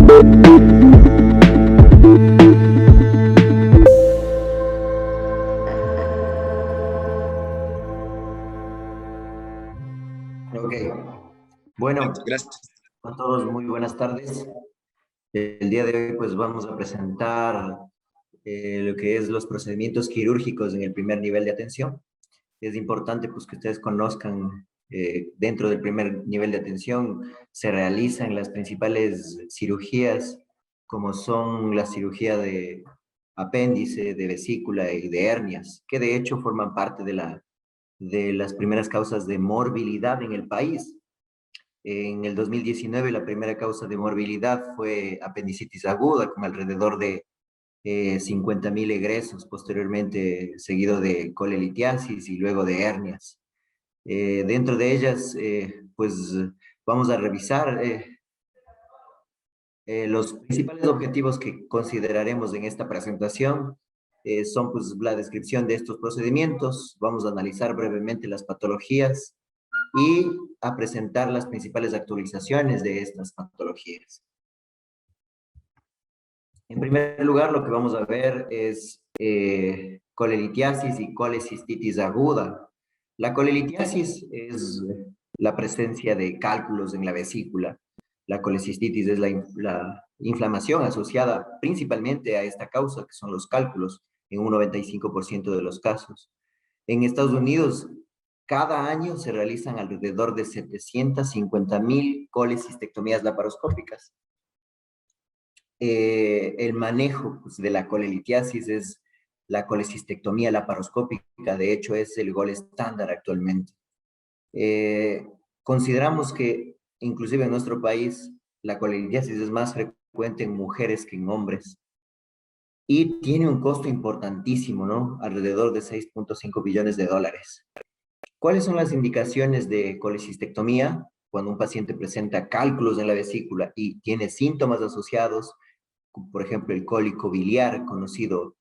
Ok, bueno, Gracias. a todos muy buenas tardes. El día de hoy pues vamos a presentar lo que es los procedimientos quirúrgicos en el primer nivel de atención. Es importante pues que ustedes conozcan dentro del primer nivel de atención se realizan las principales cirugías como son la cirugía de apéndice, de vesícula y de hernias, que de hecho forman parte de las primeras causas de morbilidad en el país. En el 2019 la primera causa de morbilidad fue apendicitis aguda, con alrededor de 50.000 egresos, posteriormente seguido de colelitiasis y luego de hernias. Dentro de ellas, pues vamos a revisar los principales objetivos que consideraremos en esta presentación. Son pues la descripción de estos procedimientos, vamos a analizar brevemente las patologías y a presentar las principales actualizaciones de estas patologías. En primer lugar, lo que vamos a ver es colelitiasis y colecistitis aguda. La colelitiasis es la presencia de cálculos en la vesícula. La colecistitis es la inflamación asociada principalmente a esta causa, que son los cálculos, en un 95% de los casos. En Estados Unidos, cada año se realizan alrededor de 750.000 colecistectomías laparoscópicas. El manejo pues, de la colelitiasis es la colecistectomía laparoscópica, de hecho es el gol estándar actualmente. Eh, Consideramos que inclusive en nuestro país la colelitiasis es más frecuente en mujeres que en hombres y tiene un costo importantísimo, ¿no? Alrededor de 6.5 billones de dólares. ¿Cuáles son las indicaciones de colecistectomía? Cuando un paciente presenta cálculos en la vesícula y tiene síntomas asociados, por ejemplo, el cólico biliar, conocido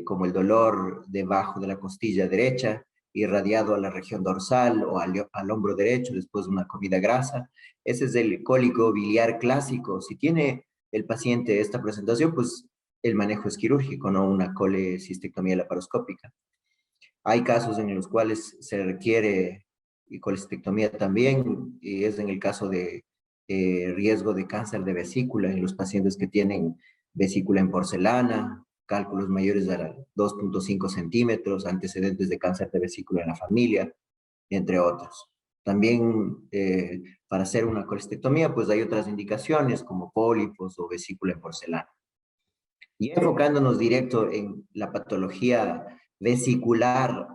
como el dolor debajo de la costilla derecha, irradiado a la región dorsal o al hombro derecho después de una comida grasa. Ese es el cólico biliar clásico. Si tiene el paciente esta presentación, pues el manejo es quirúrgico, no una colecistectomía laparoscópica. Hay casos en los cuales se requiere colecistectomía también, y es en el caso de riesgo de cáncer de vesícula en los pacientes que tienen vesícula en porcelana, cálculos mayores a 2.5 centímetros, antecedentes de cáncer de vesícula en la familia, entre otros. También para hacer una colestectomía, pues hay otras indicaciones como pólipos o vesícula en porcelana. Y enfocándonos directo en la patología vesicular,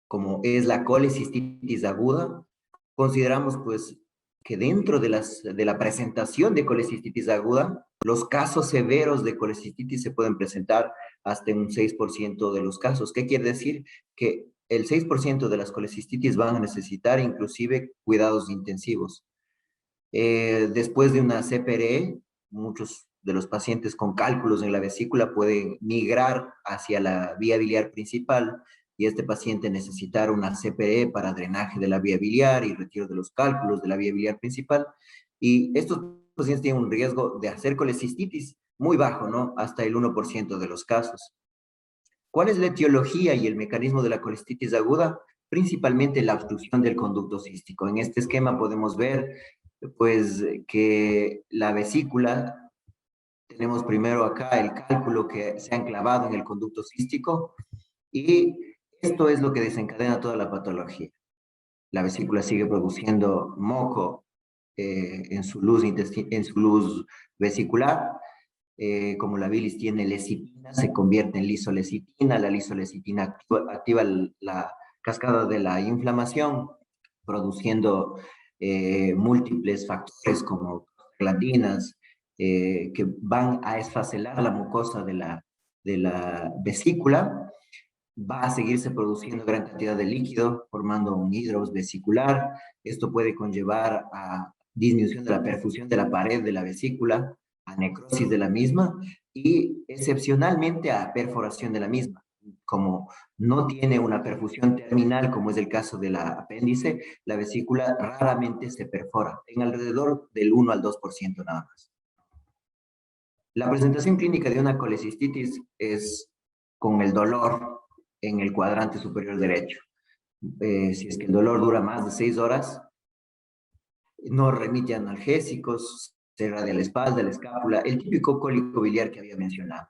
como es la colecistitis aguda, consideramos pues que dentro de la presentación de colecistitis aguda, los casos severos de colecistitis se pueden presentar hasta en un 6% de los casos. ¿Qué quiere decir? Que el 6% de las colecistitis van a necesitar inclusive cuidados intensivos. Después de una CPRE, muchos de los pacientes con cálculos en la vesícula pueden migrar hacia la vía biliar principal y este paciente necesitar una CPRE para drenaje de la vía biliar y retiro de los cálculos de la vía biliar principal. Y estos pacientes tienen un riesgo de hacer colecistitis muy bajo, ¿no? Hasta el 1% de los casos. ¿Cuál es la etiología y el mecanismo de la colecistitis aguda? Principalmente la obstrucción del conducto cístico. En este esquema podemos ver pues que la vesícula, tenemos primero acá el cálculo que se ha enclavado en el conducto cístico y esto es lo que desencadena toda la patología. La vesícula sigue produciendo moco en su luz vesicular. Como la bilis tiene lecitina, se convierte en lisolecitina. La lisolecitina activa la cascada de la inflamación, produciendo múltiples factores como glandinas que van a esfacelar la mucosa de la vesícula. Va a seguirse produciendo gran cantidad de líquido, formando un hidros vesicular. Esto puede conllevar a disminución de la perfusión de la pared de la vesícula, a necrosis de la misma y excepcionalmente a perforación de la misma. Como no tiene una perfusión terminal, como es el caso de la apéndice, la vesícula raramente se perfora, en alrededor del 1 al 2% nada más. La presentación clínica de una colecistitis es con el dolor en el cuadrante superior derecho. Si es que el dolor dura más de 6 horas, no remite a analgésicos, se irradia la espalda, la escápula, el típico cólico biliar que había mencionado.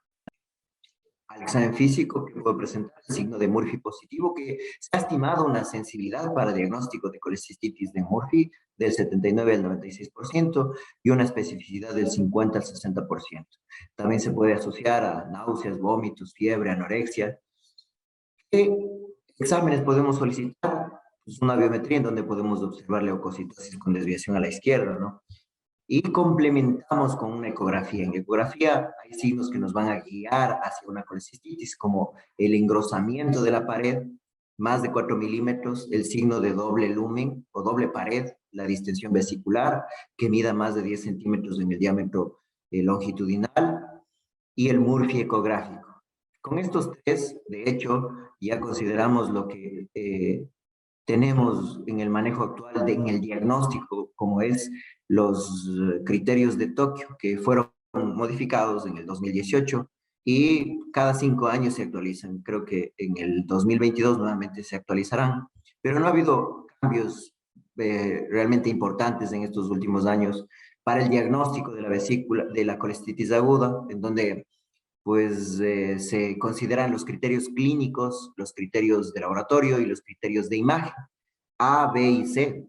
Al examen físico que puede presentar el signo de Murphy positivo, que se ha estimado una sensibilidad para diagnóstico de colecistitis de Murphy del 79 al 96% y una especificidad del 50 al 60%. También se puede asociar a náuseas, vómitos, fiebre, anorexia. ¿Qué exámenes podemos solicitar? Pues una biometría en donde podemos observar leucocitosis con desviación a la izquierda, ¿no? Y complementamos con una ecografía. En la ecografía hay signos que nos van a guiar hacia una colecistitis, como el engrosamiento de la pared, más de 4 milímetros, el signo de doble lumen o doble pared, la distensión vesicular, que mida más de 10 centímetros en el diámetro longitudinal, y el Murphy ecográfico. Con estos tres, de hecho, ya consideramos lo que tenemos en el manejo actual, en el diagnóstico, como es los criterios de Tokio, que fueron modificados en el 2018 y cada 5 años se actualizan. Creo que en el 2022 nuevamente se actualizarán, pero no ha habido cambios realmente importantes en estos últimos años para el diagnóstico de la vesícula, de la colestitis aguda, en donde pues se consideran los criterios clínicos, los criterios de laboratorio y los criterios de imagen, A, B y C.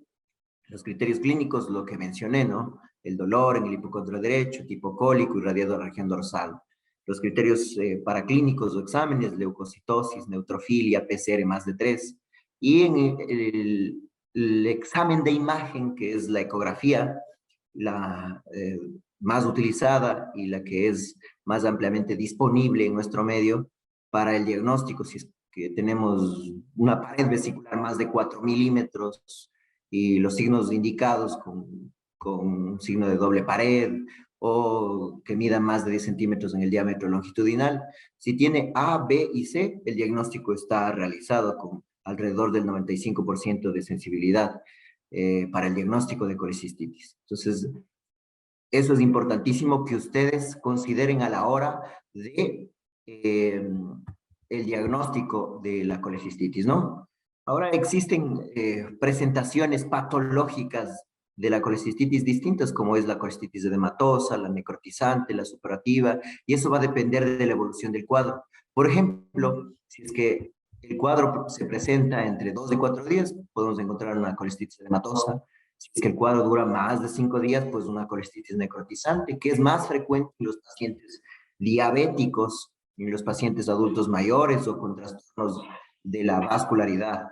Los criterios clínicos, lo que mencioné, ¿no? El dolor en el hipocondrio derecho, tipo cólico, irradiado a la región dorsal. Los criterios paraclínicos o exámenes, leucocitosis, neutrofilia, PCR más de 3. Y en el examen de imagen, que es la ecografía, la más utilizada y la que es más ampliamente disponible en nuestro medio para el diagnóstico, si es que tenemos una pared vesicular más de 4 milímetros y los signos indicados con un signo de doble pared o que mida más de 10 centímetros en el diámetro longitudinal. Si tiene A, B y C, el diagnóstico está realizado con alrededor del 95% de sensibilidad para el diagnóstico de colecistitis. Entonces, eso es importantísimo que ustedes consideren a la hora de el diagnóstico de la colecistitis, ¿no? Ahora existen presentaciones patológicas de la colecistitis distintas, como es la colecistitis edematosa, la necrotizante, la supurativa, y eso va a depender de la evolución del cuadro. Por ejemplo, si es que el cuadro se presenta entre 2 y 4 días, podemos encontrar una colecistitis edematosa. Si es que el cuadro dura más de 5 días, pues una colecistitis necrotizante, que es más frecuente en los pacientes diabéticos, en los pacientes adultos mayores o con trastornos de la vascularidad.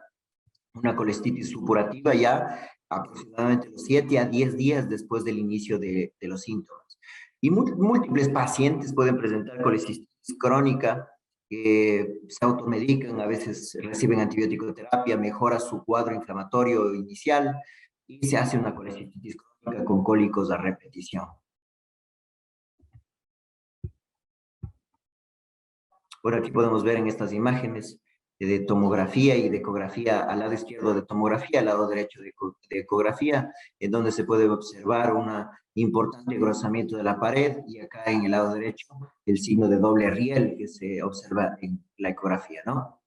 Una colecistitis supurativa ya aproximadamente los 7 a 10 días después del inicio de los síntomas. Y múltiples pacientes pueden presentar colecistitis crónica, se automedican, a veces reciben antibiótico terapia, mejora su cuadro inflamatorio inicial y se hace una colecistitis crónica con cólicos a repetición. Por aquí podemos ver en estas imágenes de tomografía y de ecografía, al lado izquierdo de tomografía, al lado derecho de ecografía, en donde se puede observar un importante engrosamiento de la pared y acá en el lado derecho el signo de doble riel que se observa en la ecografía, ¿no?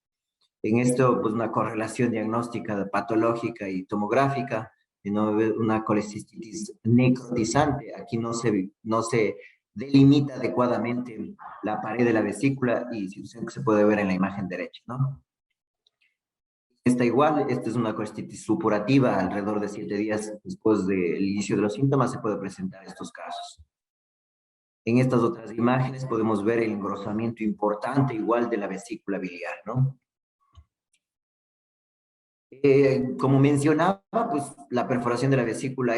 En esto, pues una correlación diagnóstica patológica y tomográfica, una colecistitis necrotizante. Aquí no se delimita adecuadamente la pared de la vesícula y situación que se puede ver en la imagen derecha, ¿no? Esta igual, esta es una colecistitis supurativa, alrededor de 7 días después del inicio de los síntomas se puede presentar estos casos. En estas otras imágenes podemos ver el engrosamiento importante igual de la vesícula biliar, ¿no? Como mencionaba, pues la perforación de la vesícula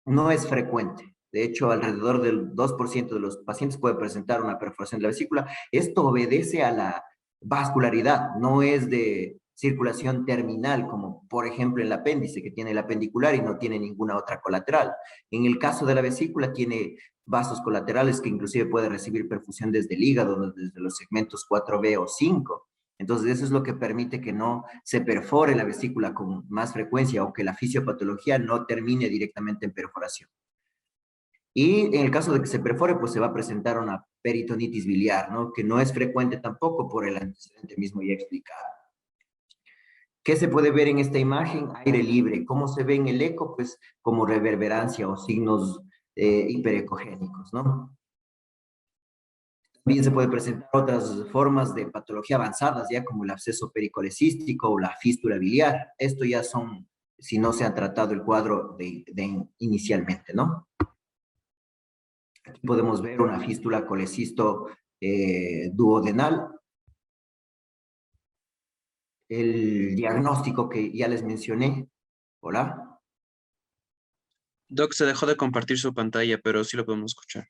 no es frecuente. De hecho, alrededor del 2% de los pacientes puede presentar una perforación de la vesícula. Esto obedece a la vascularidad, no es de circulación terminal, como por ejemplo el apéndice, que tiene el apendicular y no tiene ninguna otra colateral. En el caso de la vesícula, tiene vasos colaterales que inclusive puede recibir perfusión desde el hígado, desde los segmentos 4B o 5. Entonces, eso es lo que permite que no se perfore la vesícula con más frecuencia o que la fisiopatología no termine directamente en perforación. Y en el caso de que se perfore, pues se va a presentar una peritonitis biliar, ¿no? Que no es frecuente tampoco por el antecedente mismo ya explicado. ¿Qué se puede ver en esta imagen? Aire libre. ¿Cómo se ve en el eco? Pues como reverberancia o signos hiperecogénicos, ¿no? También se puede presentar otras formas de patología avanzadas, ya como el absceso pericolecístico o la fístula biliar. Esto ya son, si no se ha tratado el cuadro inicialmente, ¿no? Aquí podemos ver una fístula colecisto duodenal. El diagnóstico que ya les mencioné. Hola. Doc, se dejó de compartir su pantalla, pero sí lo podemos escuchar.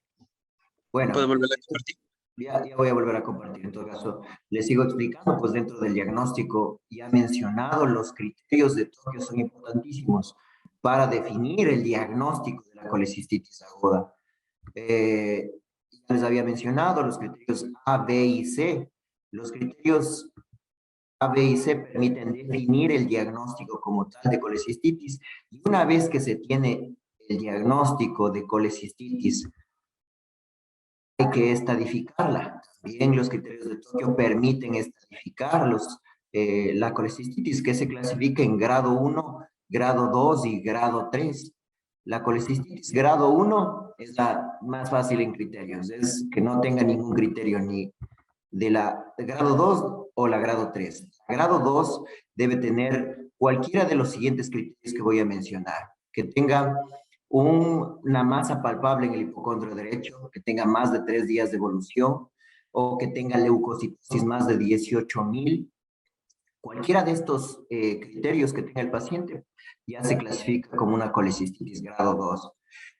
¿Puede Bueno, volver a compartir? ya voy a volver a compartir. En todo caso, les sigo explicando, pues dentro del diagnóstico ya mencionado, los criterios de Tokio son importantísimos para definir el diagnóstico de la colecistitis aguda. Ya les había mencionado los criterios A, B y C. Los criterios A, B y C permiten definir el diagnóstico como tal de colecistitis. Y una vez que se tiene el diagnóstico de colecistitis, hay que estadificarla. También los criterios de Tokio permiten estadificar la colecistitis, que se clasifica en grado 1, grado 2 y grado 3. La colecistitis grado 1 es la más fácil en criterios, es que no tenga ningún criterio ni de la grado 2 o la grado 3. La grado 2 debe tener cualquiera de los siguientes criterios que voy a mencionar, que tenga una masa palpable en el hipocondrio derecho, que tenga más de 3 días de evolución, o que tenga leucocitosis más de 18.000. Cualquiera de estos criterios que tenga el paciente ya se clasifica como una colecistitis grado 2.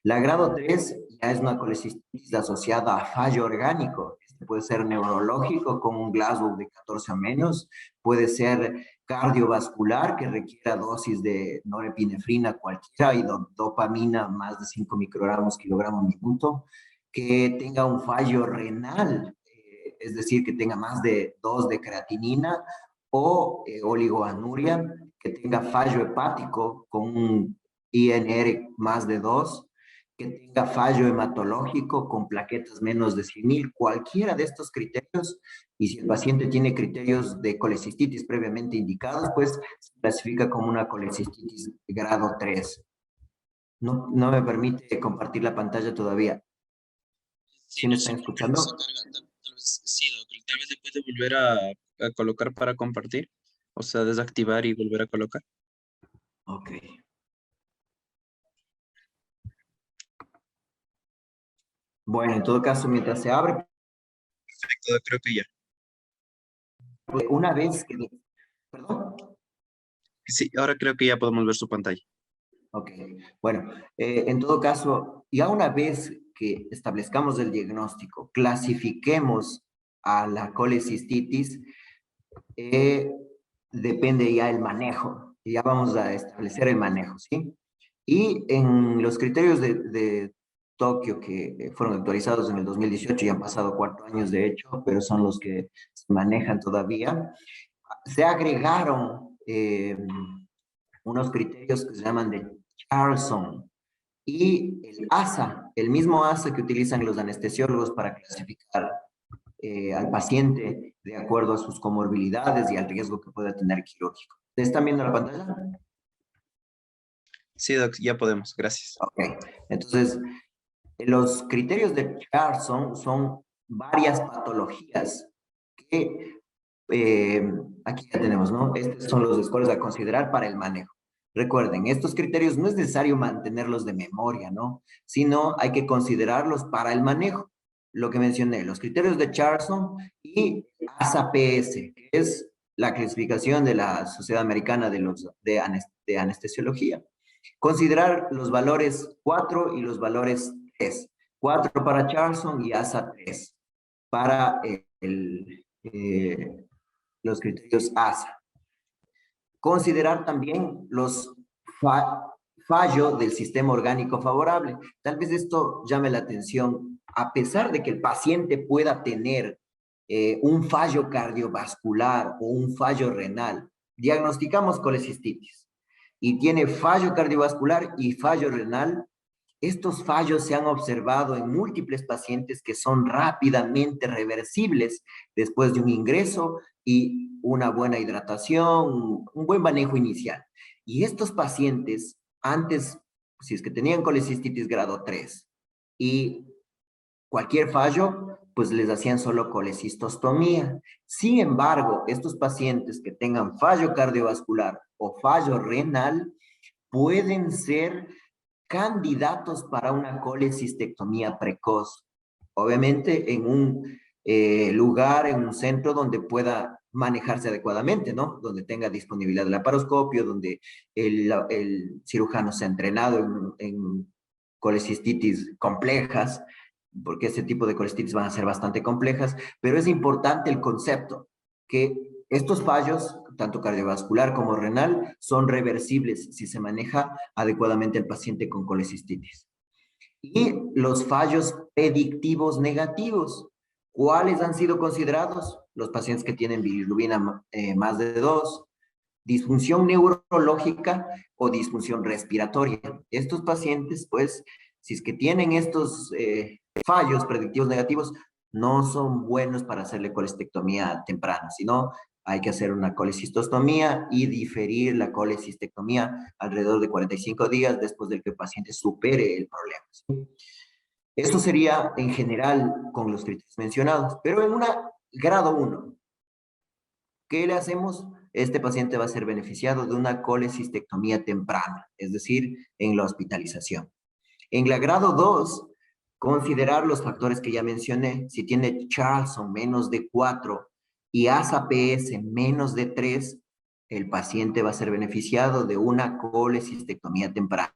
La grado 3 ya es una colecistitis asociada a fallo orgánico. Este puede ser neurológico con un Glasgow de 14 o menos, puede ser cardiovascular que requiera dosis de norepinefrina cualquiera y dopamina más de 5 microgramos kilogramo minuto, que tenga un fallo renal, es decir, que tenga más de 2 de creatinina o oligoanuria, que tenga fallo hepático con un INR más de 2, que tenga fallo hematológico con plaquetas menos de 100.000, cualquiera de estos criterios, y si el paciente tiene criterios de colecistitis previamente indicados, pues se clasifica como una colecistitis grado 3. No me permite compartir la pantalla todavía. Sí, ¿Sí me no están sé por qué no se escuchando? carga. Tal vez sí, Doc, tal vez le puede volver a colocar para compartir. O sea, desactivar y volver a colocar. Ok. Bueno, en todo caso, mientras se abre, Perfecto, creo que ya. una vez que... ¿Perdón? Sí, ahora creo que ya podemos ver su pantalla. Ok, bueno, en todo caso, ya una vez que establezcamos el diagnóstico, clasifiquemos a la colecistitis, eh, depende ya el manejo, ya vamos a establecer el manejo, ¿sí? Y en los criterios de Tokio que fueron actualizados en el 2018, ya han pasado 4 años de hecho, pero son los que se manejan todavía, se agregaron unos criterios que se llaman de Charlson y el ASA, el mismo ASA que utilizan los anestesiólogos para clasificar al paciente de acuerdo a sus comorbilidades y al riesgo que pueda tener quirúrgico. ¿Están viendo la pantalla? Sí, Doc, ya podemos, gracias. Ok, entonces los criterios de Charlson son varias patologías que aquí ya tenemos, ¿no? Estos son los scores a considerar para el manejo. Recuerden, estos criterios no es necesario mantenerlos de memoria, ¿no? Sino hay que considerarlos para el manejo. Lo que mencioné, los criterios de Charlson y ASAPS, que es la clasificación de la Sociedad Americana de Anestesiología. Considerar los valores 4 y los valores 3. 4 para Charlson y ASA 3 para los criterios ASA. Considerar también los fallo del sistema orgánico favorable. Tal vez esto llame la atención. A pesar de que el paciente pueda tener un fallo cardiovascular o un fallo renal, diagnosticamos colecistitis y tiene fallo cardiovascular y fallo renal, estos fallos se han observado en múltiples pacientes que son rápidamente reversibles después de un ingreso y una buena hidratación, un buen manejo inicial. Y estos pacientes, antes, si es que tenían colecistitis grado 3 y cualquier fallo, pues les hacían solo colecistostomía. Sin embargo, estos pacientes que tengan fallo cardiovascular o fallo renal pueden ser candidatos para una colecistectomía precoz. Obviamente en un lugar, en un centro donde pueda manejarse adecuadamente, ¿no? Donde tenga disponibilidad del laparoscopio, donde el cirujano se ha entrenado en colecistitis complejas, porque ese tipo de colecistitis van a ser bastante complejas, pero es importante el concepto que estos fallos, tanto cardiovascular como renal, son reversibles si se maneja adecuadamente el paciente con colecistitis. Y los fallos predictivos negativos, ¿cuáles han sido considerados? Los pacientes que tienen bilirrubina más de 2, disfunción neurológica o disfunción respiratoria. Estos pacientes, pues, si es que tienen estos fallos predictivos negativos, no son buenos para hacerle colestectomía temprana, sino hay que hacer una colecistostomía y diferir la colecistectomía alrededor de 45 días después de que el paciente supere el problema, ¿sí? Eso sería en general con los criterios mencionados, pero en una grado 1, ¿qué le hacemos? Este paciente va a ser beneficiado de una colecistectomía temprana, es decir, en la hospitalización. En la grado 2, considerar los factores que ya mencioné. Si tiene Charlson menos de 4 y ASA-PS menos de 3, el paciente va a ser beneficiado de una colecistectomía temprana.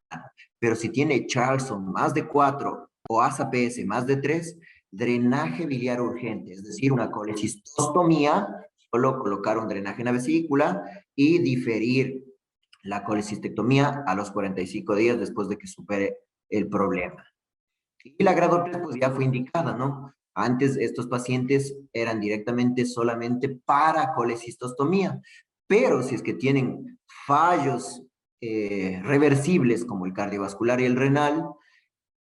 Pero si tiene Charlson más de 4 o ASA-PS más de 3, drenaje biliar urgente, es decir, una colecistostomía, solo colocar un drenaje en la vesícula y diferir la colecistectomía a los 45 días después de que supere el problema. Y la grado 3 pues ya fue indicada, ¿no? Antes estos pacientes eran directamente solamente para colecistostomía, pero si es que tienen fallos reversibles como el cardiovascular y el renal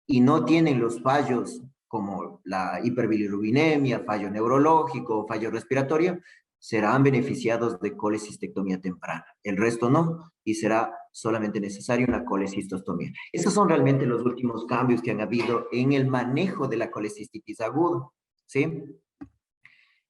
y no tienen los fallos como la hiperbilirrubinemia, fallo neurológico, fallo respiratorio, serán beneficiados de colecistectomía temprana. El resto no, y será solamente necesaria una colecistostomía. Esos son realmente los últimos cambios que han habido en el manejo de la colecistitis aguda, ¿sí?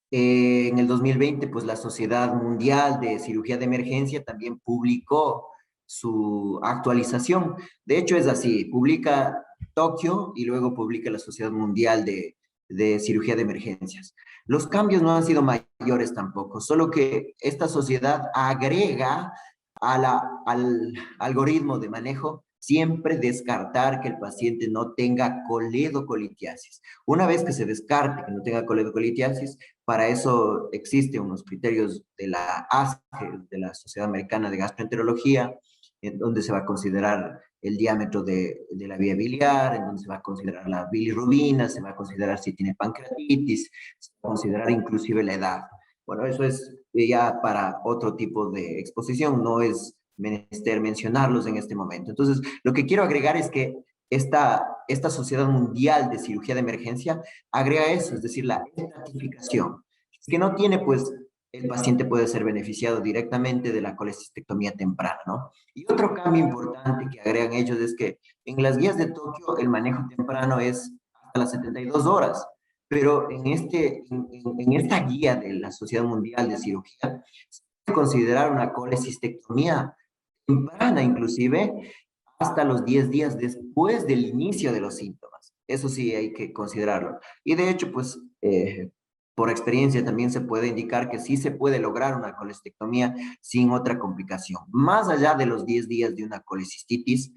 En el 2020, pues la Sociedad Mundial de Cirugía de Emergencia también publicó su actualización. De hecho, es así, publica Tokio y luego publica la Sociedad Mundial de Cirugía de Emergencias. Los cambios no han sido mayores tampoco, solo que esta sociedad agrega al algoritmo de manejo siempre descartar que el paciente no tenga coledocolitiasis. Una vez que se descarte que no tenga coledocolitiasis, para eso existen unos criterios de la ASGE, de la Sociedad Americana de Gastroenterología, en donde se va a considerar el diámetro de la vía biliar, en donde se va a considerar la bilirrubina, se va a considerar si tiene pancreatitis, se va a considerar inclusive la edad. Bueno, eso es ya para otro tipo de exposición, no es menester mencionarlos en este momento. Entonces, lo que quiero agregar es que esta Sociedad Mundial de Cirugía de Emergencia agrega eso, es decir, la estratificación. Es que no tiene, pues, el paciente puede ser beneficiado directamente de la colecistectomía temprana, ¿no? Y otro cambio importante que agregan ellos es que en las guías de Tokio el manejo temprano es hasta las 72 horas, pero en esta guía de la Sociedad Mundial de Cirugía se puede considerar una colecistectomía temprana inclusive hasta los 10 días después del inicio de los síntomas. Eso sí hay que considerarlo. Y de hecho, pues, por experiencia también se puede indicar que sí se puede lograr una colestectomía sin otra complicación. Más allá de los 10 días de una colecistitis,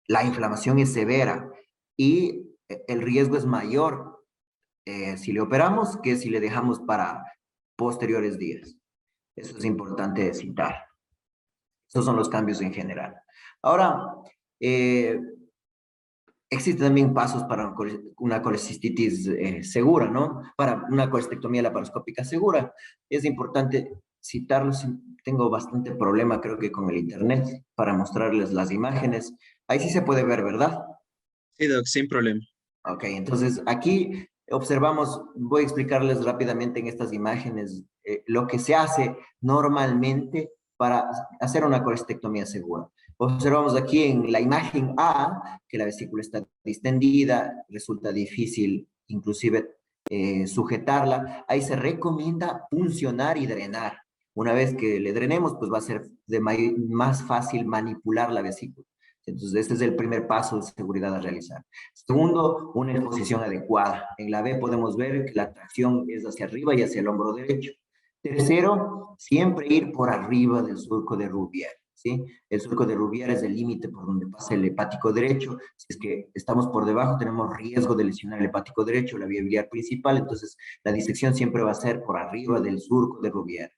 la inflamación es severa y el riesgo es mayor si le operamos que si le dejamos para posteriores días. Eso es importante citar. Esos son los cambios en general. Ahora, eh, existen también pasos para una colecistitis segura, ¿no? Para una colestectomía laparoscópica segura. Es importante citarlos. Tengo bastante problema, creo que con el internet, para mostrarles las imágenes. Ahí sí se puede ver, ¿verdad? Sí, Doc, sin problema. Ok, entonces aquí observamos, voy a explicarles rápidamente en estas imágenes lo que se hace normalmente para hacer una colestectomía segura. Observamos aquí en la imagen A que la vesícula está distendida, resulta difícil inclusive sujetarla. Ahí se recomienda puncionar y drenar. Una vez que le drenemos, pues va a ser más fácil manipular la vesícula. Entonces, este es el primer paso de seguridad a realizar. Segundo, una exposición adecuada. En la B podemos ver que la tracción es hacia arriba y hacia el hombro derecho. Tercero, siempre ir por arriba del surco de Rubier, ¿sí? El surco de Rubier es el límite por donde pasa el hepático derecho. Si es que estamos por debajo, tenemos riesgo de lesionar el hepático derecho, la vía biliar principal, entonces la disección siempre va a ser por arriba del surco de Rubier.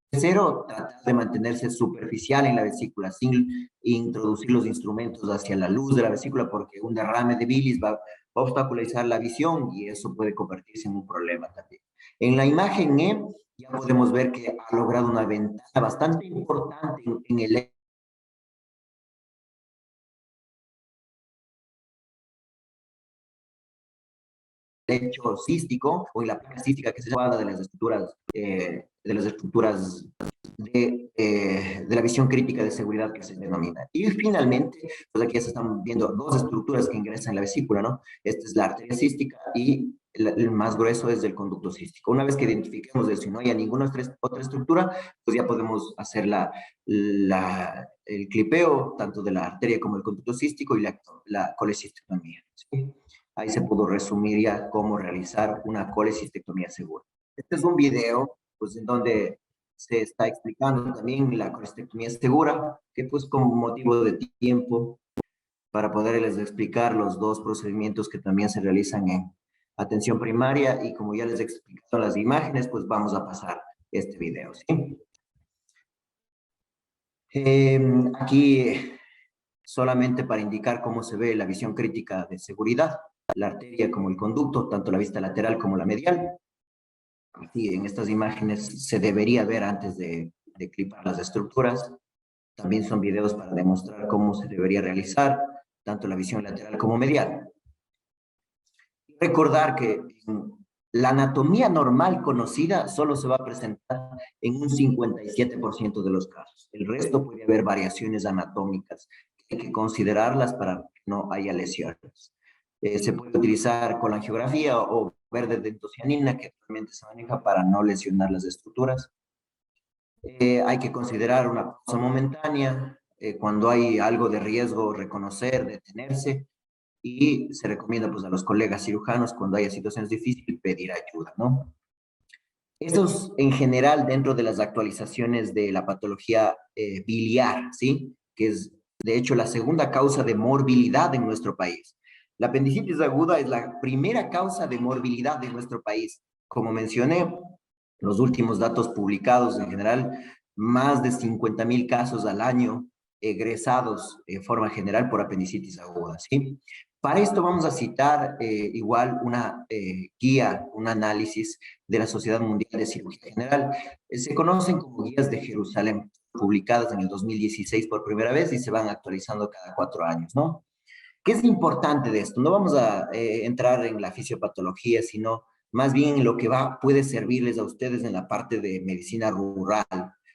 Tercero, tratar de mantenerse superficial en la vesícula sin introducir los instrumentos hacia la luz de la vesícula porque un derrame de bilis va a obstaculizar la visión y eso puede convertirse en un problema también. En la imagen E ya podemos ver que ha logrado una ventana bastante importante en el lecho cístico o en la placa cística que se llama de las estructuras de la visión crítica de seguridad que se denomina. Y finalmente, pues aquí ya se están viendo dos estructuras que ingresan en la vesícula, ¿no? Esta es la arteria cística y el más grueso es el conducto cístico. Una vez que identifiquemos eso y no haya ninguna otra estructura, pues ya podemos hacer el clipeo tanto de la arteria como el conducto cístico y la colecistectomía, ¿sí? Ahí se pudo resumir ya cómo realizar una colecistectomía segura. Este es un video, pues, en donde se está explicando también la colestectomía segura, que pues con motivo de tiempo, para poderles explicar los dos procedimientos que también se realizan en atención primaria y como ya les he explicado las imágenes, pues vamos a pasar este video, ¿sí? Aquí solamente para indicar cómo se ve la visión crítica de seguridad, la arteria como el conducto, tanto la vista lateral como la medial. Aquí en estas imágenes se debería ver antes de clipar las estructuras. También son videos para demostrar cómo se debería realizar tanto la visión lateral como medial. Recordar que la anatomía normal conocida solo se va a presentar en un 57% de los casos. El resto puede haber variaciones anatómicas que hay que considerarlas para que no haya lesiones. Se puede utilizar colangiografía o verde dentocianina, que actualmente se maneja para no lesionar las estructuras. Hay que considerar una pausa momentánea, cuando hay algo de riesgo, reconocer, detenerse, y se recomienda pues a los colegas cirujanos cuando haya situaciones difíciles pedir ayuda, ¿no? Esto es en general dentro de las actualizaciones de la patología biliar, ¿sí? Que es de hecho la segunda causa de morbilidad en nuestro país. La apendicitis aguda es la primera causa de morbilidad de nuestro país. Como mencioné, los últimos datos publicados en general, más de 50,000 casos al año egresados en forma general por apendicitis aguda, ¿sí? Para esto vamos a citar igual una guía, un análisis de la Sociedad Mundial de Cirugía General. Se conocen como guías de Jerusalén, publicadas en el 2016 por primera vez y se van actualizando cada 4 años, ¿no? ¿Qué es importante de esto? No vamos a entrar en la fisiopatología, sino más bien en lo que puede servirles a ustedes en la parte de medicina rural,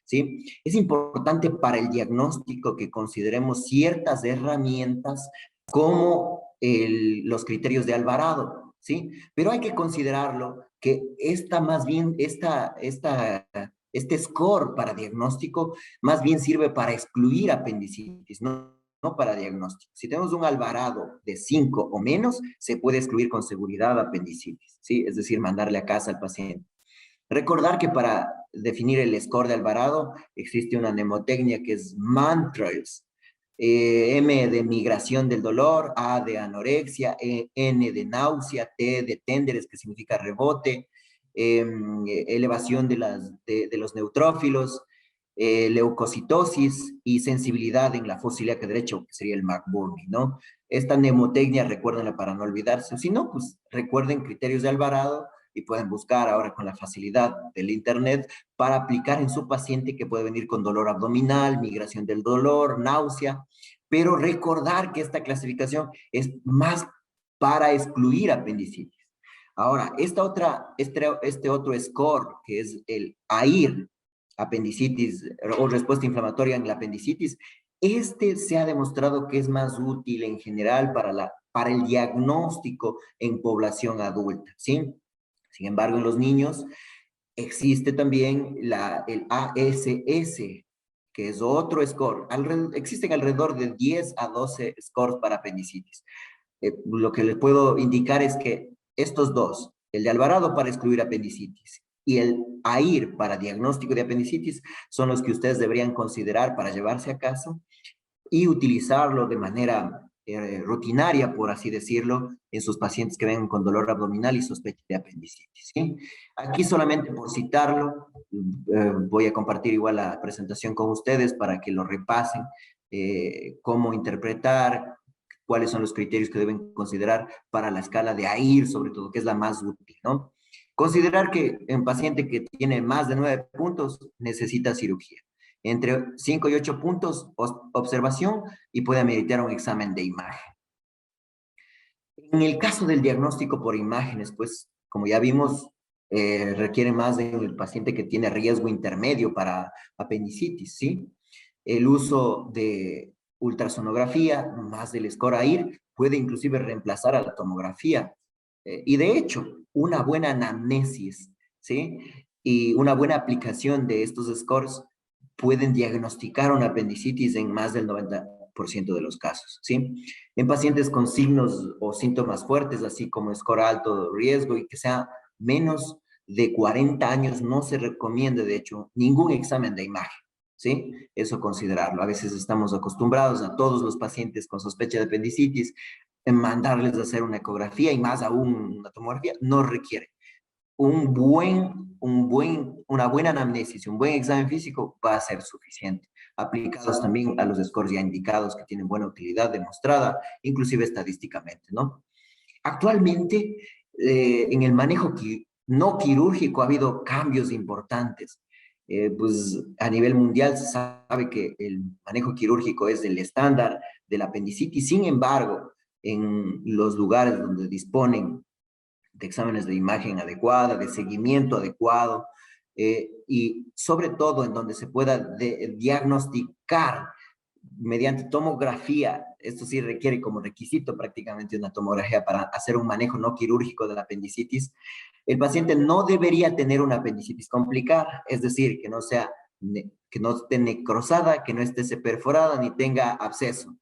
¿sí? Es importante para el diagnóstico que consideremos ciertas herramientas como los criterios de Alvarado, ¿sí? Pero hay que considerarlo que este score para diagnóstico más bien sirve para excluir apendicitis, no para diagnóstico. Si tenemos un Alvarado de 5 o menos, se puede excluir con seguridad apendicitis, ¿sí? Es decir, mandarle a casa al paciente. Recordar que para definir el score de Alvarado existe una mnemotecnia que es MANTRALS. M de migración del dolor, A de anorexia, N de náusea, T de tenders, que significa rebote, elevación de los neutrófilos, leucocitosis y sensibilidad en la fosa ilíaca derecha, que sería el McBurney, ¿no? Esta mnemotecnia, recuérdenla para no olvidarse. Si no, pues recuerden criterios de Alvarado y pueden buscar ahora con la facilidad del internet para aplicar en su paciente que puede venir con dolor abdominal, migración del dolor, náusea. pero recordar que esta clasificación es más para excluir apendicitis. Ahora, este otro score, que es el AIR, apendicitis o respuesta inflamatoria en la apendicitis, este se ha demostrado que es más útil en general para el diagnóstico en población adulta, ¿sí? Sin embargo, en los niños existe también el ASS, que es otro score. Existen alrededor de 10 a 12 scores para apendicitis. Lo que les puedo indicar es que estos dos, el de Alvarado para excluir apendicitis y el AIR para diagnóstico de apendicitis, son los que ustedes deberían considerar para llevarse a casa y utilizarlo de manera rutinaria, por así decirlo, en sus pacientes que vengan con dolor abdominal y sospecha de apendicitis, ¿sí? Aquí solamente por citarlo, voy a compartir igual la presentación con ustedes para que lo repasen, cómo interpretar, cuáles son los criterios que deben considerar para la escala de AIR, sobre todo, que es la más útil, ¿no? Considerar que un paciente que tiene más de 9 puntos necesita cirugía. Entre 5 y 8 puntos, observación y puede ameritar un examen de imagen. En el caso del diagnóstico por imágenes, pues, como ya vimos, requiere más del paciente que tiene riesgo intermedio para apendicitis, ¿sí? El uso de ultrasonografía, más del score AIR, puede inclusive reemplazar a la tomografía. Y de hecho, una buena anamnesis, ¿sí? Y una buena aplicación de estos scores pueden diagnosticar una apendicitis en más del 90% de los casos, ¿sí? En pacientes con signos o síntomas fuertes, así como score alto riesgo y que sea menos de 40 años, no se recomienda, de hecho, ningún examen de imagen, ¿sí? Eso considerarlo. A veces estamos acostumbrados a todos los pacientes con sospecha de apendicitis en mandarles a hacer una ecografía y más aún una tomografía, no requiere. Una buena anamnesis y un buen examen físico va a ser suficiente. Aplicados también a los scores ya indicados que tienen buena utilidad demostrada, inclusive estadísticamente, ¿no? Actualmente, en el manejo no quirúrgico ha habido cambios importantes. Pues a nivel mundial se sabe que el manejo quirúrgico es el estándar del apendicitis. Sin embargo, en los lugares donde disponen de exámenes de imagen adecuada, de seguimiento adecuado, y sobre todo en donde se pueda diagnosticar mediante tomografía, esto sí requiere como requisito prácticamente una tomografía para hacer un manejo no quirúrgico de la apendicitis, el paciente no debería tener una apendicitis complicada, es decir, que no sea, que no esté necrosada, que no esté perforada, ni tenga absceso,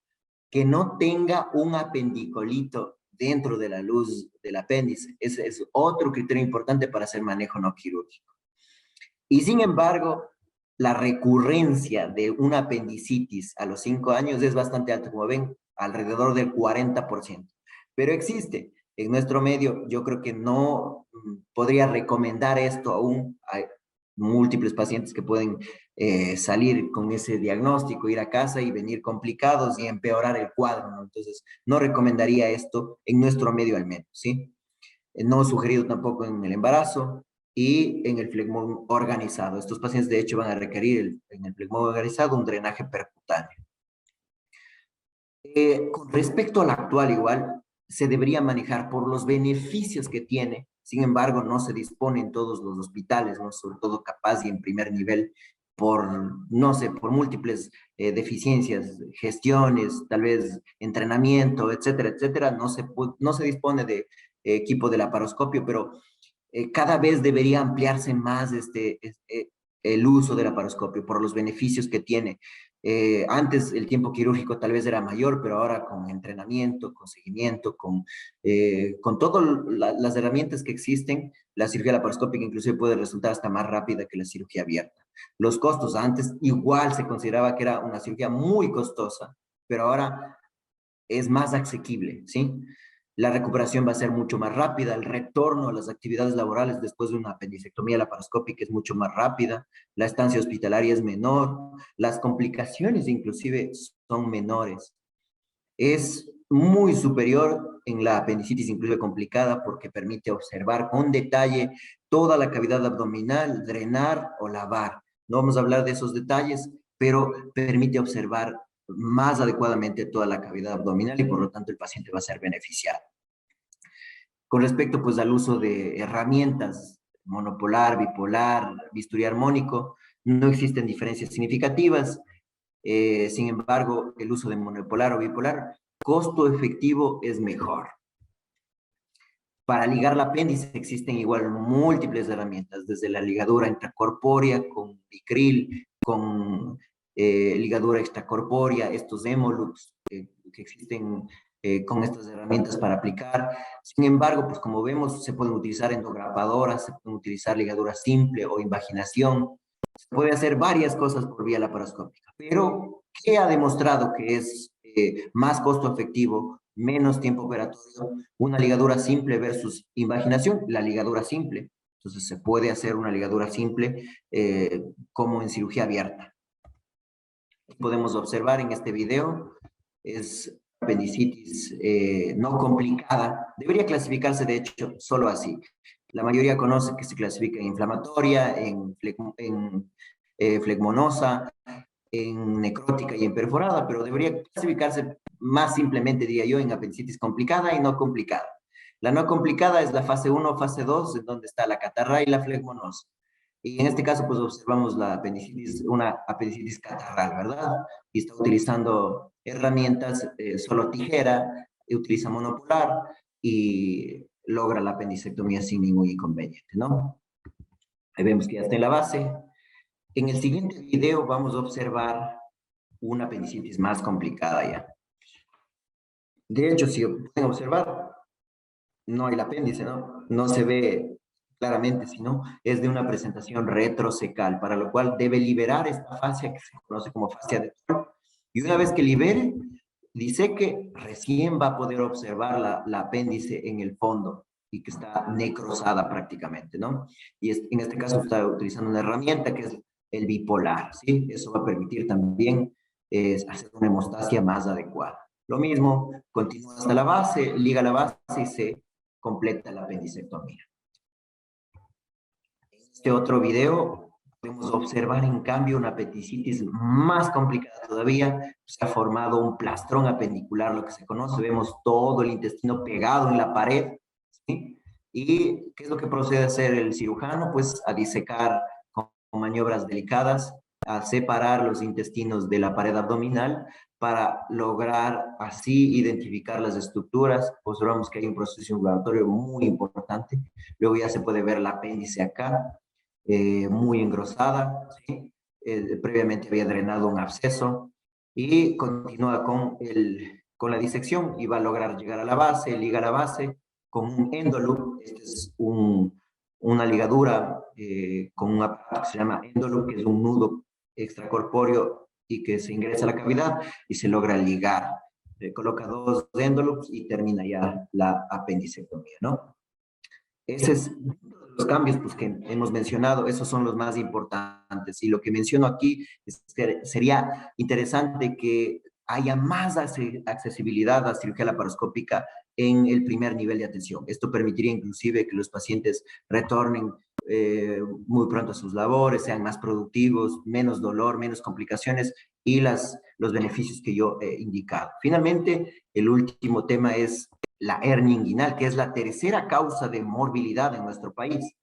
que no tenga un apendicolito dentro de la luz del apéndice. Ese es otro criterio importante para hacer manejo no quirúrgico. Y sin embargo, la recurrencia de una apendicitis a los 5 años es bastante alta, como ven, alrededor del 40%. Pero existe. En nuestro medio, yo creo que no podría recomendar esto aún. Hay múltiples pacientes que pueden salir con ese diagnóstico, ir a casa y venir complicados y empeorar el cuadro, ¿no? Entonces, no recomendaría esto en nuestro medio al menos, ¿sí? No sugerido tampoco en el embarazo y en el flegmón organizado. Estos pacientes, de hecho, van a requerir en el flegmón organizado un drenaje percutáneo. Con respecto al actual, igual, se debería manejar por los beneficios que tiene. Sin embargo, no se dispone en todos los hospitales, ¿no? Sobre todo capaz y en primer nivel, por, no sé, por múltiples deficiencias, gestiones, tal vez entrenamiento, etcétera, etcétera. No se dispone de equipo de laparoscopio, pero cada vez debería ampliarse más el uso del laparoscopio por los beneficios que tiene. Antes el tiempo quirúrgico tal vez era mayor, pero ahora con entrenamiento, con seguimiento, con todas las herramientas que existen, la cirugía laparoscópica inclusive puede resultar hasta más rápida que la cirugía abierta. Los costos antes igual se consideraba que era una cirugía muy costosa, pero ahora es más asequible, ¿sí? La recuperación va a ser mucho más rápida, el retorno a las actividades laborales después de una apendicectomía laparoscópica es mucho más rápida, la estancia hospitalaria es menor, las complicaciones inclusive son menores. Es muy superior en la apendicitis inclusive complicada porque permite observar con detalle toda la cavidad abdominal, drenar o lavar. No vamos a hablar de esos detalles, pero permite observar más adecuadamente toda la cavidad abdominal y por lo tanto el paciente va a ser beneficiado. Con respecto pues al uso de herramientas monopolar, bipolar, bisturí armónico, no existen diferencias significativas. Sin embargo, el uso de monopolar o bipolar, costo efectivo es mejor. Para ligar el apéndice existen igual múltiples herramientas, desde la ligadura intracorpórea con Bicril, con ligadura extracorpórea, estos Hemolux que existen con estas herramientas para aplicar. Sin embargo, pues como vemos, se pueden utilizar endograpadoras, se pueden utilizar ligadura simple o invaginación. Se puede hacer varias cosas por vía laparoscópica, pero ¿qué ha demostrado que es más costo efectivo, menos tiempo operatorio? Una ligadura simple versus invaginación, la ligadura simple. Entonces se puede hacer una ligadura simple como en cirugía abierta. Podemos observar en este video, es apendicitis no complicada. Debería clasificarse, de hecho, solo así. La mayoría conoce que se clasifica en inflamatoria, en flegmonosa, en necrótica y en perforada, pero debería clasificarse más simplemente, diría yo, en apendicitis complicada y no complicada. La no complicada es la fase 1 o fase 2, en donde está la catarra y la flegmonosa. Y en este caso, pues observamos la apendicitis, una apendicitis catarral, ¿verdad? Y está utilizando herramientas, solo tijera, utiliza monopolar y logra la apendicectomía sin ningún inconveniente, ¿no? Ahí vemos que ya está en la base. En el siguiente video vamos a observar una apendicitis más complicada ya. De hecho, si pueden observar, no hay el apéndice, ¿no? No se ve claramente, sino es de una presentación retrocecal, para lo cual debe liberar esta fascia que se conoce como fascia de Toll. Y una vez que libere, dice que recién va a poder observar la apéndice en el fondo y que está necrosada prácticamente, ¿no? Y en este caso está utilizando una herramienta que es el bipolar, ¿sí? Eso va a permitir también hacer una hemostasia más adecuada. Lo mismo, continúa hasta la base, liga la base y se completa la apendicectomía. En este otro video podemos observar en cambio una apendicitis más complicada todavía. Se ha formado un plastrón apendicular, lo que se conoce. Vemos todo el intestino pegado en la pared, ¿sí? ¿Y qué es lo que procede a hacer el cirujano? Pues a disecar con maniobras delicadas, a separar los intestinos de la pared abdominal para lograr así identificar las estructuras. Observamos que hay un proceso inflamatorio muy importante. Luego ya se puede ver el apéndice acá, muy engrosada, ¿sí? Previamente había drenado un absceso y continúa con la disección y va a lograr llegar a la base, liga a la base con un endoloop. Este es una ligadura con un aparato que se llama endoloop, que es un nudo extracorpóreo y que se ingresa a la cavidad y se logra ligar. Coloca dos endoloops y termina ya la apendicectomía, ¿no? Ese es los cambios pues, que hemos mencionado, esos son los más importantes. Y lo que menciono aquí es que sería interesante que haya más accesibilidad a cirugía laparoscópica en el primer nivel de atención. Esto permitiría inclusive que los pacientes retornen muy pronto a sus labores, sean más productivos, menos dolor, menos complicaciones y los beneficios que yo he indicado. Finalmente, el último tema es la hernia inguinal, que es la tercera causa de morbilidad en nuestro país.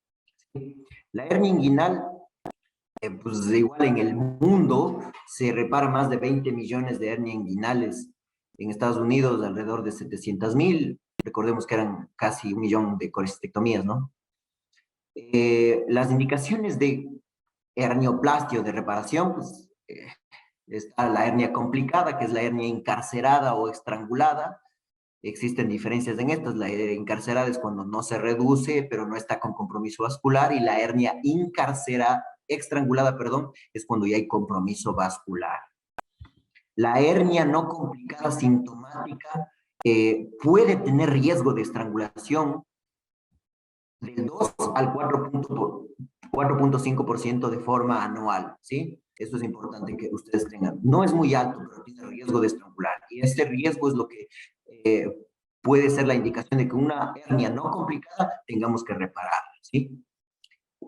La hernia inguinal, pues igual en el mundo se repara más de 20 millones de hernias inguinales. En Estados Unidos alrededor de 700,000, recordemos que eran casi 1 millón de colecistectomías, ¿no? Las indicaciones de hernioplastia o de reparación, pues está la hernia complicada, que es la hernia encarcerada o estrangulada. Existen diferencias en estas. La hernia encarcerada es cuando no se reduce, pero no está con compromiso vascular, y la hernia estrangulada, perdón, es cuando ya hay compromiso vascular. La hernia no complicada sintomática puede tener riesgo de estrangulación del 2 al 4.5% de forma anual, ¿sí? Esto es importante que ustedes tengan. No es muy alto, pero tiene riesgo de estrangular. Y este riesgo es lo que puede ser la indicación de que una hernia no complicada tengamos que repararla, ¿sí?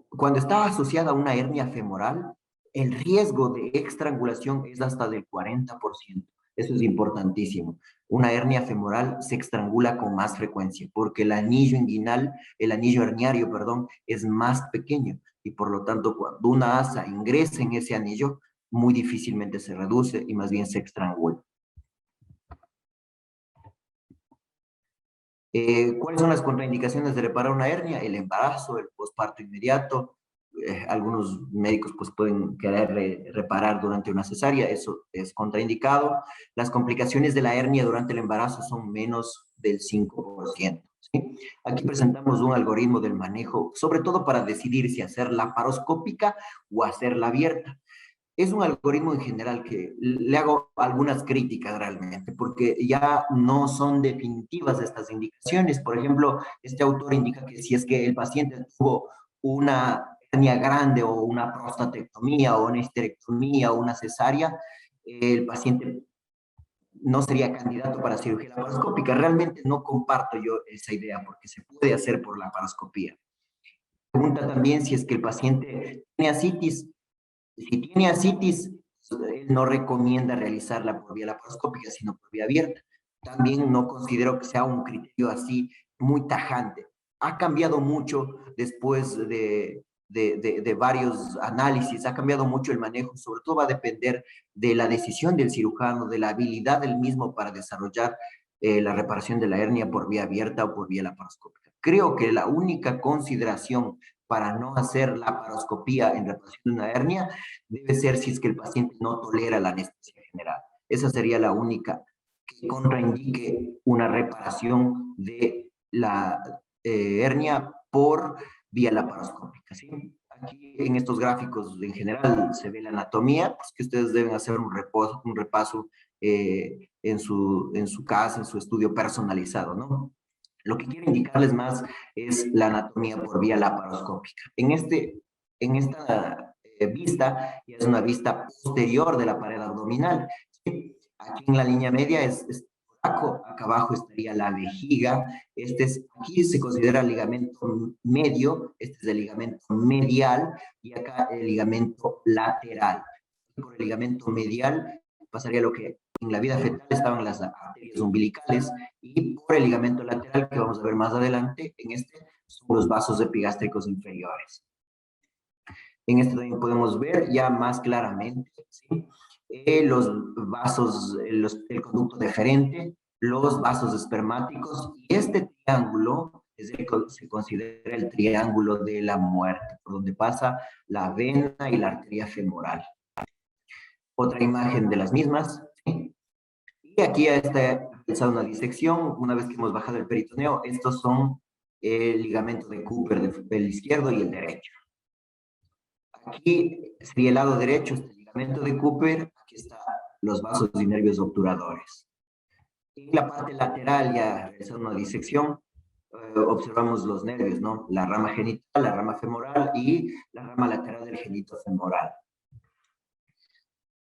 Cuando está asociada a una hernia femoral, el riesgo de estrangulación es hasta del 40%. Eso es importantísimo. Una hernia femoral se estrangula con más frecuencia porque el anillo inguinal, el anillo herniario, perdón, es más pequeño y por lo tanto cuando una asa ingresa en ese anillo, muy difícilmente se reduce y más bien se estrangula. ¿Cuáles son las contraindicaciones de reparar una hernia? El embarazo, el posparto inmediato. Algunos médicos pues, pueden querer reparar durante una cesárea, eso es contraindicado. Las complicaciones de la hernia durante el embarazo son menos del 5%. ¿Sí? Aquí presentamos un algoritmo del manejo, sobre todo para decidir si hacer laparoscópica o hacerla abierta. Es un algoritmo en general que le hago algunas críticas realmente, porque ya no son definitivas estas indicaciones. Por ejemplo, este autor indica que si es que el paciente tuvo una hernia grande o una prostatectomía o una histerectomía o una cesárea, el paciente no sería candidato para cirugía laparoscópica. Realmente no comparto yo esa idea porque se puede hacer por laparoscopía. Pregunta también si es que el paciente tiene ascitis. Si tiene ascitis, él no recomienda realizarla por vía laparoscópica, sino por vía abierta. También no considero que sea un criterio así muy tajante. Ha cambiado mucho después de varios análisis, ha cambiado mucho el manejo, sobre todo va a depender de la decisión del cirujano, de la habilidad del mismo para desarrollar la reparación de la hernia por vía abierta o por vía laparoscópica. Creo que la única consideración para no hacer laparoscopía en reparación de una hernia debe ser si es que el paciente no tolera la anestesia general. Esa sería la única que contraindique una reparación de la hernia por vía laparoscópica. ¿Sí? Aquí en estos gráficos en general se ve la anatomía, pues que ustedes deben hacer un repaso en su casa, en su estudio personalizado, ¿no? Lo que quiero indicarles más es la anatomía por vía laparoscópica. En esta vista, ya es una vista posterior de la pared abdominal. ¿Sí? Aquí en la línea media es toraco, acá abajo estaría la vejiga, aquí se considera el ligamento medio, este es el ligamento medial, y acá el ligamento lateral. Por el ligamento medial pasaría lo que en la vida fetal estaban las arterias umbilicales, y por el ligamento lateral, que vamos a ver más adelante, en este son los vasos epigástricos inferiores. En este también podemos ver ya más claramente, ¿sí? Los vasos, el conducto deferente, los vasos espermáticos, y este triángulo es el que se considera el triángulo de la muerte, por donde pasa la vena y la arteria femoral. Otra imagen de las mismas, ¿sí? Y aquí ya está realizada una disección, una vez que hemos bajado el peritoneo, estos son el ligamento de Cooper del izquierdo y el derecho. Aquí sería el lado derecho, este ligamento de Cooper, aquí están los vasos y nervios obturadores. En la parte lateral, ya realizando una disección, observamos los nervios, ¿no? La rama genital, la rama femoral y la rama lateral del genito femoral.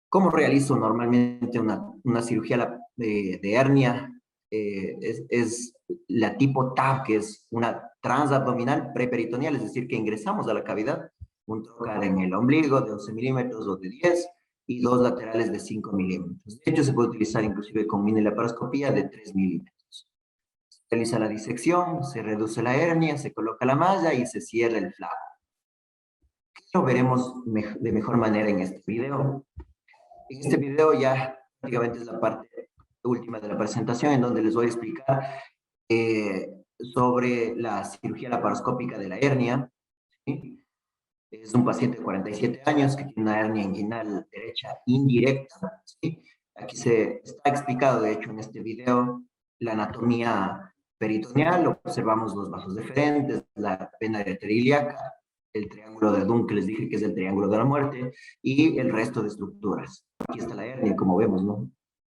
¿Cómo realizo normalmente una cirugía de hernia? Es la tipo TAP, que es una transabdominal preperitoneal, es decir, que ingresamos a la cavidad, un trocar en el ombligo de 11 milímetros o de 10 y dos laterales de 5 milímetros. De hecho, se puede utilizar inclusive con mini laparoscopía de 3 milímetros. Se realiza la disección, se reduce la hernia, se coloca la malla y se cierra el flap. Lo veremos de mejor manera en este video. En este video ya prácticamente es la parte última de la presentación en donde les voy a explicar sobre la cirugía laparoscópica de la hernia. ¿Sí? Es un paciente de 47 años que tiene una hernia inguinal derecha indirecta. ¿Sí? Aquí se está explicado, de hecho, en este video, la anatomía peritoneal. Observamos los vasos deferentes, la vena arteriliaca, el triángulo de Dunn, que les dije que es el triángulo de la muerte, y el resto de estructuras. Aquí está la hernia, como vemos, ¿no?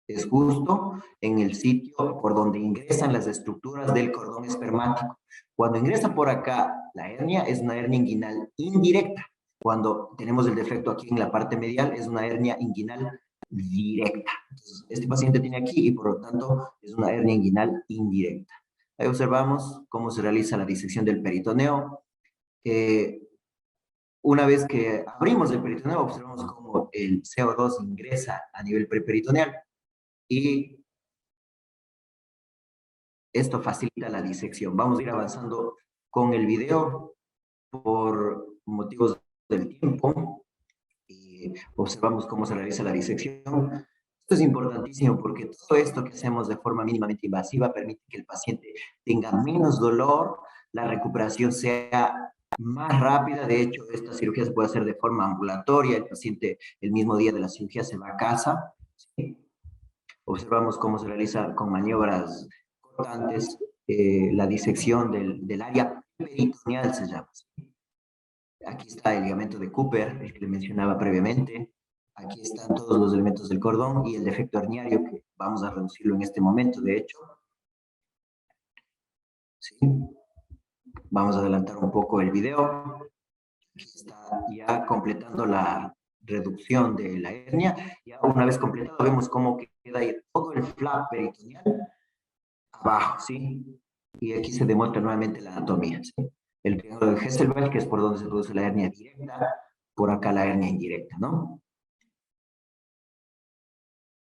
Es justo en el sitio por donde ingresan las estructuras del cordón espermático. Cuando ingresa por acá la hernia, es una hernia inguinal indirecta. Cuando tenemos el defecto aquí en la parte medial, es una hernia inguinal directa. Entonces, este paciente tiene aquí y por lo tanto es una hernia inguinal indirecta. Ahí observamos cómo se realiza la disección del peritoneo. Una vez que abrimos el peritoneo, observamos cómo el CO2 ingresa a nivel preperitoneal y esto facilita la disección. Vamos a ir avanzando con el video por motivos del tiempo y observamos cómo se realiza la disección. Esto es importantísimo porque todo esto que hacemos de forma mínimamente invasiva permite que el paciente tenga menos dolor, la recuperación sea más rápida. De hecho, esta cirugía se puede hacer de forma ambulatoria, el paciente el mismo día de la cirugía se va a casa, ¿sí? Observamos cómo se realiza con maniobras cortantes la disección del área peritoneal, se llama. Aquí está el ligamento de Cooper, el que le mencionaba previamente. Aquí están todos los elementos del cordón y el defecto herniario, que vamos a reducirlo en este momento, de hecho. ¿Sí? Vamos a adelantar un poco el video. Aquí está ya completando la reducción de la hernia. Ya una vez completado, vemos cómo queda ahí todo el flap peritoneal abajo, ¿sí? Y aquí se demuestra nuevamente la anatomía, ¿sí? El triángulo de Hesselbalch, que es por donde se produce la hernia directa, por acá la hernia indirecta, ¿no?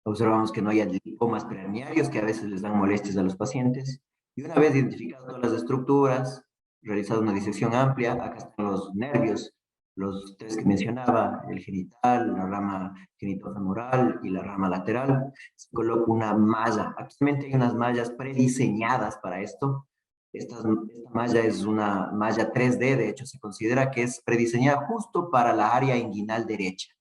Observamos que no hay lipomas preherniarios que a veces les dan molestias a los pacientes. Y una vez identificadas todas las estructuras, realizada una disección amplia, acá están los nervios, los tres que mencionaba, el genital, la rama genitofemoral y la rama lateral. Se coloca una malla. Actualmente hay unas mallas prediseñadas para esto. Esta malla es una malla 3D, de hecho se considera que es prediseñada justo para la área inguinal derecha.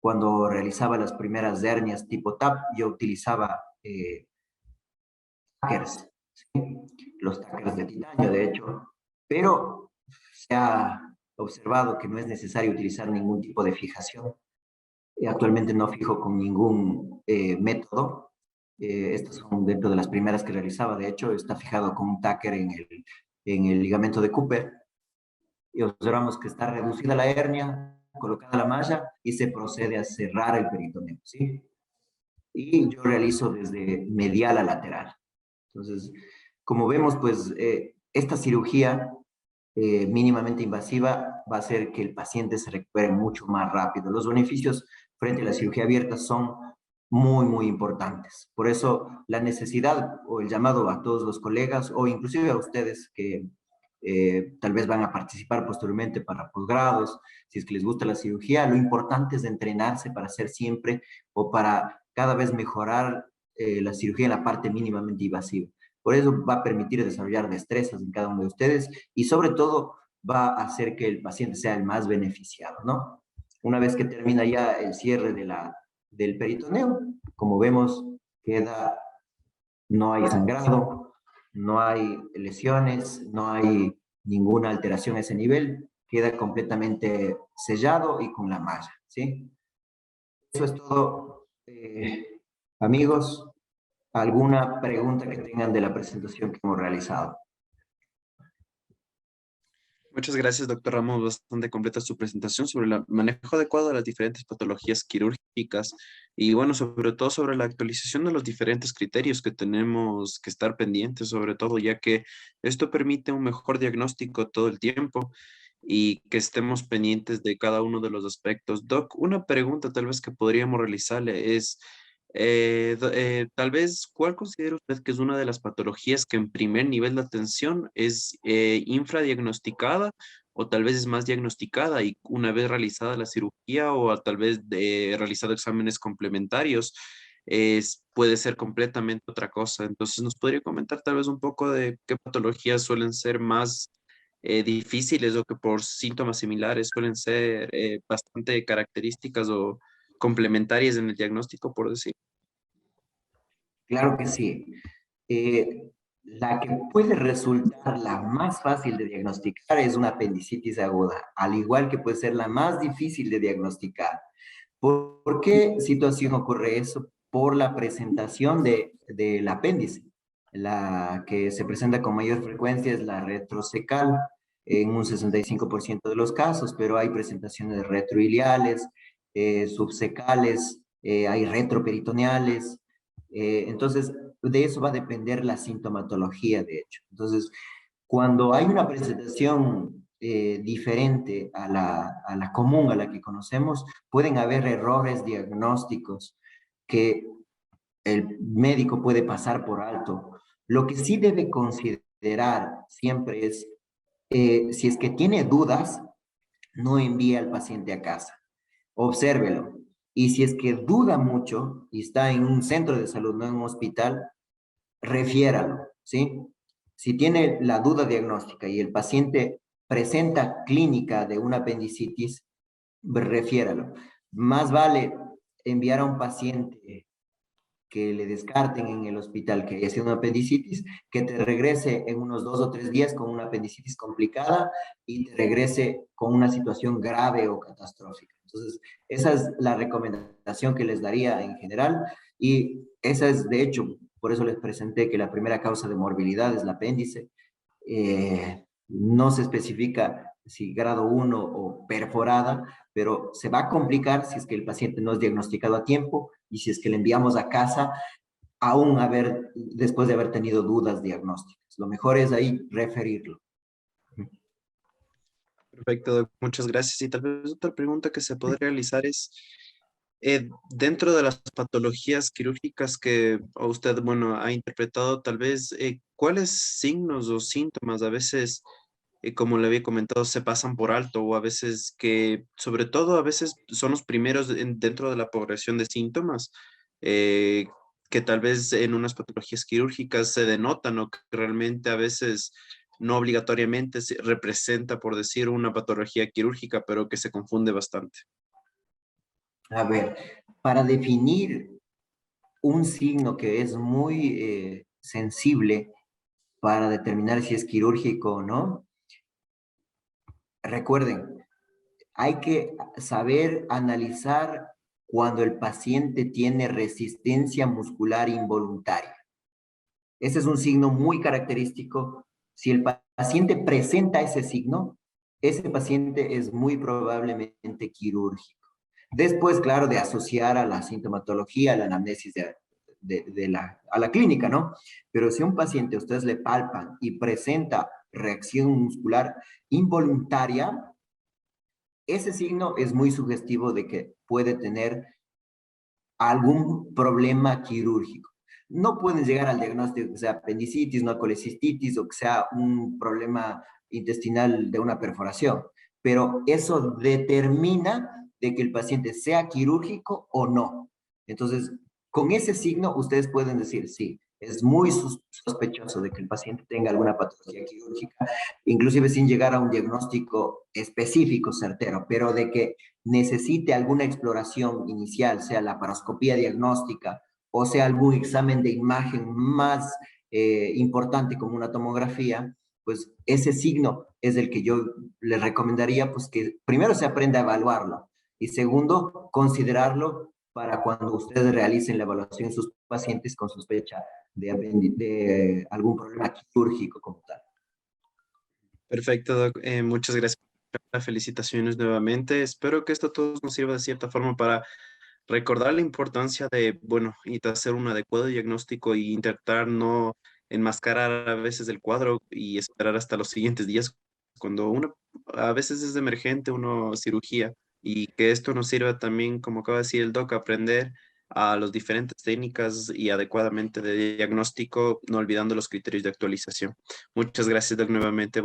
Cuando realizaba las primeras hernias tipo TAP, yo utilizaba tackers, ¿sí? Los tackers de titanio, de hecho, pero se ha observado que no es necesario utilizar ningún tipo de fijación. Actualmente no fijo con ningún método. Estas son dentro de las primeras que realizaba. De hecho, está fijado con un tacker en el ligamento de Cooper. Y observamos que está reducida la hernia, colocada la malla y se procede a cerrar el peritoneo, ¿sí? Y yo realizo desde medial a lateral. Entonces, como vemos, pues esta cirugía mínimamente invasiva va a hacer que el paciente se recupere mucho más rápido. Los beneficios frente a la cirugía abierta son muy, muy importantes. Por eso la necesidad o el llamado a todos los colegas o inclusive a ustedes que tal vez van a participar posteriormente para posgrados, si es que les gusta la cirugía, lo importante es entrenarse para hacer siempre o para cada vez mejorar la cirugía en la parte mínimamente invasiva. Por eso va a permitir desarrollar destrezas en cada uno de ustedes y sobre todo va a hacer que el paciente sea el más beneficiado, ¿no? Una vez que termina ya el cierre del peritoneo, como vemos, queda, no hay sangrado, no hay lesiones, no hay ninguna alteración a ese nivel, queda completamente sellado y con la malla, ¿sí? Eso es todo, amigos. ¿Alguna pregunta que tengan de la presentación que hemos realizado? Muchas gracias, doctor Ramos. Bastante completa su presentación sobre el manejo adecuado de las diferentes patologías quirúrgicas y, bueno, sobre todo sobre la actualización de los diferentes criterios que tenemos que estar pendientes, sobre todo, ya que esto permite un mejor diagnóstico todo el tiempo y que estemos pendientes de cada uno de los aspectos. Doc, una pregunta tal vez que podríamos realizarle es, tal vez, ¿cuál considera usted que es una de las patologías que en primer nivel de atención es infradiagnosticada o tal vez es más diagnosticada y una vez realizada la cirugía o tal vez realizado exámenes complementarios, puede ser completamente otra cosa? Entonces, ¿nos podría comentar tal vez un poco de qué patologías suelen ser más difíciles o que por síntomas similares suelen ser bastante características o complementarias en el diagnóstico, por decir? Claro que sí. La que puede resultar la más fácil de diagnosticar es una apendicitis aguda, al igual que puede ser la más difícil de diagnosticar. ¿Por qué situación ocurre eso? Por la presentación del apéndice. La que se presenta con mayor frecuencia es la retrocecal, en un 65% de los casos, pero hay presentaciones retroiliales, subsecales, hay retroperitoneales. Entonces, de eso va a depender la sintomatología, de hecho. Entonces, cuando hay una presentación diferente a la común, a la que conocemos, pueden haber errores diagnósticos que el médico puede pasar por alto. Lo que sí debe considerar siempre es, si es que tiene dudas, no envíe al paciente a casa. Obsérvelo. Y si es que duda mucho y está en un centro de salud, no en un hospital, refiéralo, ¿sí? Si tiene la duda diagnóstica y el paciente presenta clínica de una apendicitis, refiéralo. Más vale enviar a un paciente que le descarten en el hospital que haya sido una apendicitis, que te regrese en unos 2 o 3 días con una apendicitis complicada y te regrese con una situación grave o catastrófica. Entonces, esa es la recomendación que les daría en general y esa es, de hecho, por eso les presenté que la primera causa de morbilidad es el apéndice. No se especifica si grado 1 o perforada, pero se va a complicar si es que el paciente no es diagnosticado a tiempo y si es que le enviamos a casa después de haber tenido dudas diagnósticas. Lo mejor es ahí referirlo. Perfecto, doc. Muchas gracias. Y tal vez otra pregunta que se podría realizar es, dentro de las patologías quirúrgicas que usted, bueno, ha interpretado, tal vez, ¿cuáles signos o síntomas a veces, como le había comentado, se pasan por alto o a veces que, sobre todo, a veces son los primeros dentro de la progresión de síntomas, eh, que tal vez en unas patologías quirúrgicas se denotan o que realmente a veces no obligatoriamente se representa, por decir, una patología quirúrgica, pero que se confunde bastante? A ver, para definir un signo que es muy sensible para determinar si es quirúrgico o no, recuerden, hay que saber analizar cuando el paciente tiene resistencia muscular involuntaria. Ese es un signo muy característico. Si el paciente presenta ese signo, ese paciente es muy probablemente quirúrgico. Después, claro, de asociar a la sintomatología, a la anamnesis a la clínica, ¿no? Pero si a un paciente ustedes le palpan y presenta reacción muscular involuntaria, ese signo es muy sugestivo de que puede tener algún problema quirúrgico. No pueden llegar al diagnóstico que sea apendicitis, no colecistitis o que sea un problema intestinal de una perforación, pero eso determina de que el paciente sea quirúrgico o no. Entonces, con ese signo ustedes pueden decir, sí, es muy sospechoso de que el paciente tenga alguna patología quirúrgica, inclusive sin llegar a un diagnóstico específico, certero, pero de que necesite alguna exploración inicial, sea la paroscopía diagnóstica o sea algún examen de imagen más importante como una tomografía, pues ese signo es el que yo le recomendaría, pues que primero se aprenda a evaluarlo y segundo, considerarlo para cuando ustedes realicen la evaluación en sus pacientes con sospecha de algún problema quirúrgico como tal. Perfecto, doc. Muchas gracias. Felicitaciones nuevamente. Espero que esto a todos nos sirva de cierta forma para recordar la importancia de, bueno, y de hacer un adecuado diagnóstico y intentar no enmascarar a veces el cuadro y esperar hasta los siguientes días cuando uno a veces es emergente, uno cirugía, y que esto nos sirva también, como acaba de decir el doc, aprender a las diferentes técnicas y adecuadamente de diagnóstico, no olvidando los criterios de actualización. Muchas gracias, doc, nuevamente.